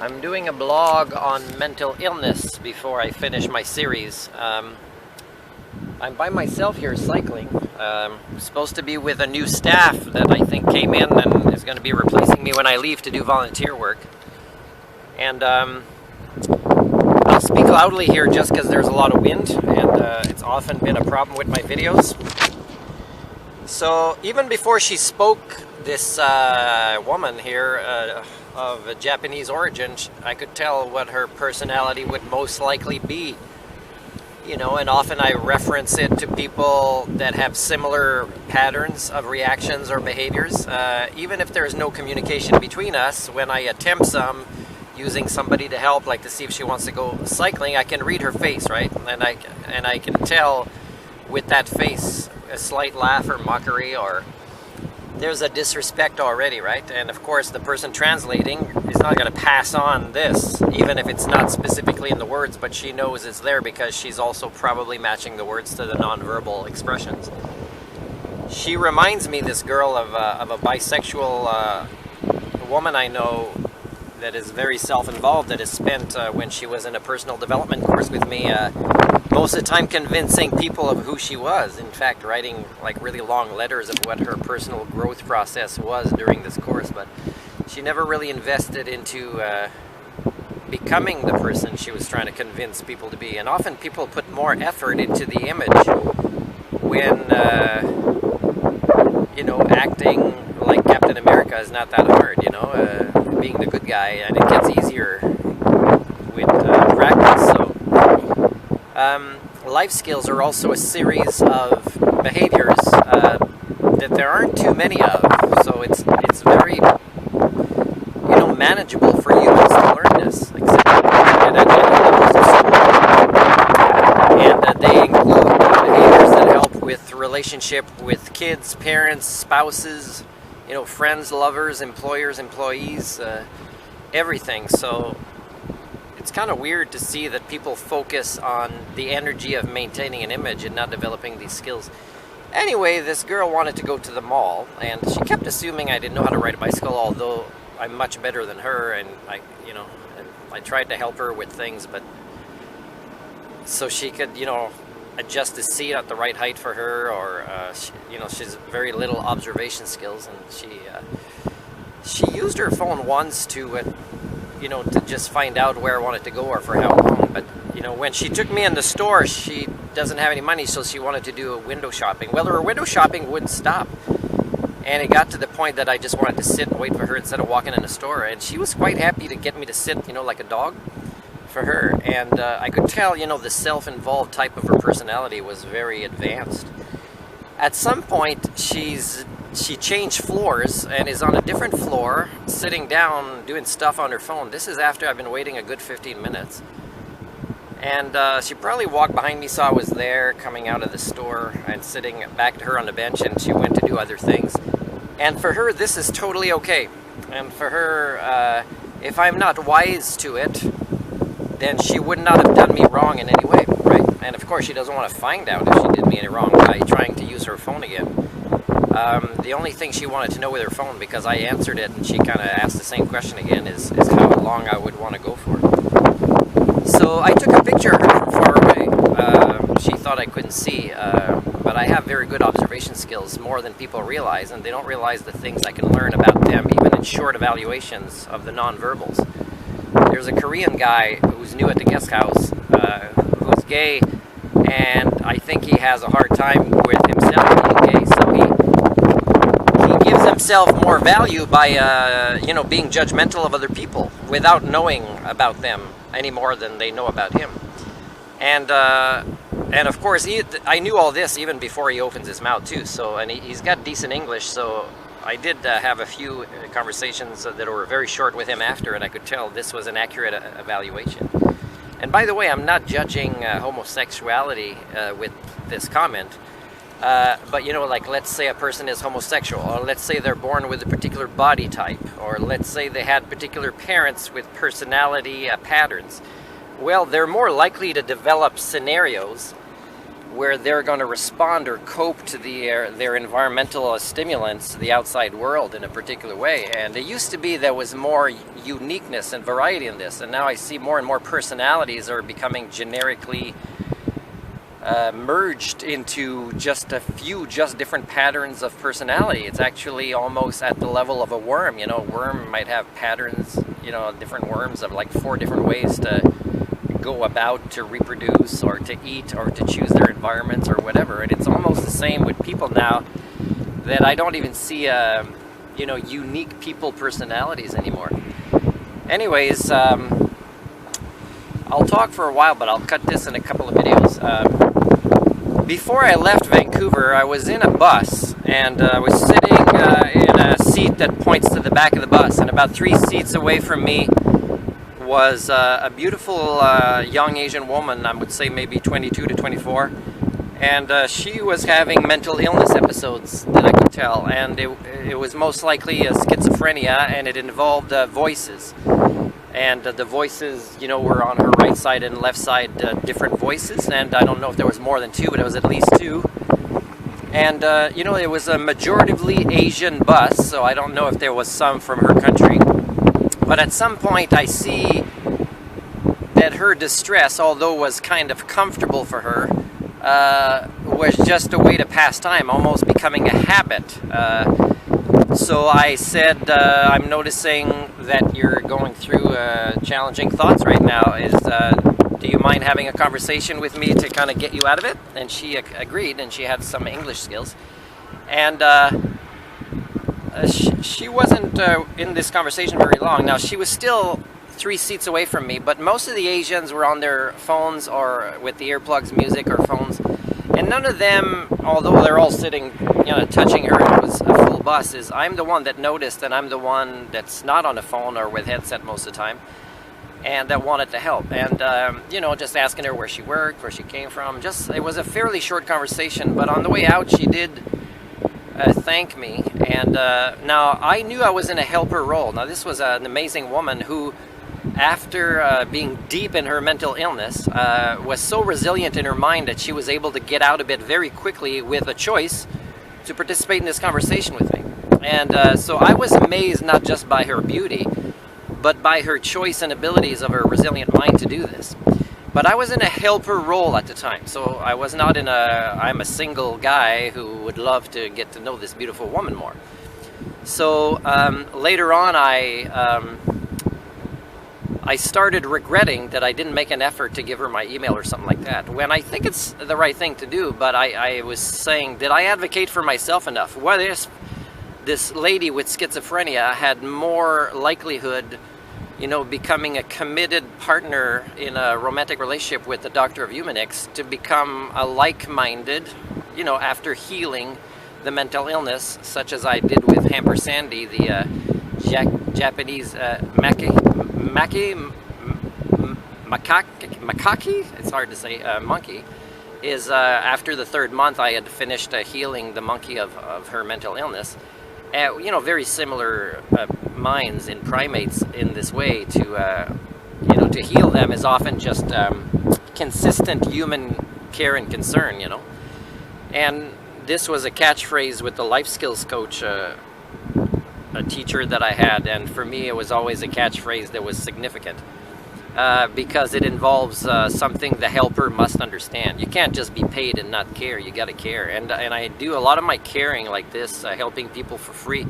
I'm doing a blog on mental illness before I finish my series. I'm by myself here cycling. Supposed to be with a new staff that I think came in and is going to be replacing me when I leave to do volunteer work. And I'll speak loudly here just because there's a lot of wind, and it's often been a problem with my videos. So even before she spoke, this woman here of a Japanese origin, I could tell what her personality would most likely be. You know, and often I reference it to people that have similar patterns of reactions or behaviors. Even if there's no communication between us, when I attempt some, using somebody to help, like to see if she wants to go cycling, I can read her face, right? And I can tell with that face a slight laugh or mockery, or there's a disrespect already, right? And of course the person translating is not going to pass on this, even if it's not specifically in the words, but she knows it's there because she's also probably matching the words to the nonverbal expressions. She reminds me, this girl, of a bisexual woman I know that is very self-involved, that has spent, when she was in a personal development course with me, most of the time convincing people of who she was. In fact, writing like really long letters of what her personal growth process was during this course, but she never really invested into becoming the person she was trying to convince people to be. And often people put more effort into the image when, you know, acting like Captain America is not that hard, you know, being the good guy, and it gets easier with practice. So life skills are also a series of behaviors that there aren't too many of, so it's very, you know, manageable for humans to learn this, except and they include behaviors that help with relationship with kids, parents, spouses, you know, friends, lovers, employers, employees, everything. So it's kind of weird to see that people focus on the energy of maintaining an image and not developing these skills. Anyway, this girl wanted to go to the mall, and she kept assuming I didn't know how to ride a bicycle, although I'm much better than her, and I tried to help her with things, but so she could, you know, adjust the seat at the right height for her, or you know, she's very little observation skills, and she used her phone once to you know, to just find out where I wanted to go or for how long. But, you know, when she took me in the store, she doesn't have any money, so she wanted to do a window shopping. Well, her window shopping wouldn't stop. And it got to the point that I just wanted to sit and wait for her instead of walking in the store. And she was quite happy to get me to sit, you know, like a dog for her. And I could tell, you know, the self-involved type of her personality was very advanced. At some point, she changed floors and is on a different floor, sitting down, doing stuff on her phone. This is after I've been waiting a good 15 minutes. And she probably walked behind me, saw I was there, coming out of the store, and sitting back to her on the bench, and she went to do other things. And for her, this is totally okay. And for her, if I'm not wise to it, then she would not have done me wrong in any way, right? And of course, she doesn't want to find out if she did me any wrong by trying to use her phone again. The only thing she wanted to know with her phone, because I answered it and she kind of asked the same question again, is how long I would want to go for. So I took a picture of her from far away. She thought I couldn't see, but I have very good observation skills, more than people realize, and they don't realize the things I can learn about them, even in short evaluations of the nonverbals. There's a Korean guy who's new at the guest house, who's gay, and I think he has a hard time with himself being gay, so he gives himself more value by, you know, being judgmental of other people without knowing about them any more than they know about him. And of course, I knew all this even before he opens his mouth too. So, and he's got decent English, so I did have a few conversations that were very short with him after, and I could tell this was an accurate evaluation. And by the way, I'm not judging homosexuality with this comment. But, you know, like, let's say a person is homosexual, or let's say they're born with a particular body type, or let's say they had particular parents with personality patterns. Well, they're more likely to develop scenarios where they're going to respond or cope to their environmental stimulants, the outside world, in a particular way. And it used to be there was more uniqueness and variety in this, and now I see more and more personalities are becoming generically merged into just a few different patterns of personality. It's actually almost at the level of a worm. You know, a worm might have patterns, you know, different worms of like 4 different ways to go about to reproduce or to eat or to choose their environments or whatever. And it's almost the same with people now, that I don't even see you know, unique people personalities anymore. Anyways, I'll talk for a while, but I'll cut this in a couple of videos. Before I left Vancouver, I was in a bus, and I was sitting in a seat that points to the back of the bus, and about 3 seats away from me was a beautiful young Asian woman, I would say maybe 22 to 24, and she was having mental illness episodes that I could tell, and it was most likely a schizophrenia, and it involved voices. And the voices, you know, were on her right side and left side, different voices, and I don't know if there was more than 2, but it was at least 2. And, you know, it was a majoritively Asian bus, so I don't know if there was some from her country. But at some point I see that her distress, although was kind of comfortable for her, was just a way to pass time, almost becoming a habit. So I said, I'm noticing that you're going through challenging thoughts right now. Do you mind having a conversation with me to kind of get you out of it? And she agreed, and she had some English skills. And she wasn't in this conversation very long. Now, she was still 3 seats away from me, but most of the Asians were on their phones or with the earplugs, music or phones. And none of them, although they're all sitting, you know, touching her, it was a full bus, I'm the one that noticed, and I'm the one that's not on a phone or with headset most of the time, and that wanted to help. And, you know, just asking her where she worked, where she came from. It was a fairly short conversation, but on the way out, she did thank me. And now, I knew I was in a helper role. Now, this was an amazing woman who, after being deep in her mental illness, was so resilient in her mind that she was able to get out of it very quickly with a choice to participate in this conversation with me. And so I was amazed not just by her beauty, but by her choice and abilities of her resilient mind to do this. But I was in a helper role at the time, so I was not in I'm a single guy who would love to get to know this beautiful woman more. So later on, I started regretting that I didn't make an effort to give her my email or something like that, when I think it's the right thing to do. But I was saying, did I advocate for myself enough? What if this lady with schizophrenia had more likelihood, you know, becoming a committed partner in a romantic relationship with the doctor of humanics, to become a like-minded, you know, after healing the mental illness, such as I did with Hamper Sandy, the Japanese macaque, it's hard to say, monkey, is after the 3rd month I had finished healing the monkey of her mental illness. You know, very similar minds in primates in this way. To you know, to heal them is often just consistent human care and concern, you know. And this was a catchphrase with the life skills coach, a teacher that I had, and for me it was always a catchphrase that was significant, because it involves something the helper must understand. You can't just be paid and not care. You got to care. And I do a lot of my caring like this, helping people for free,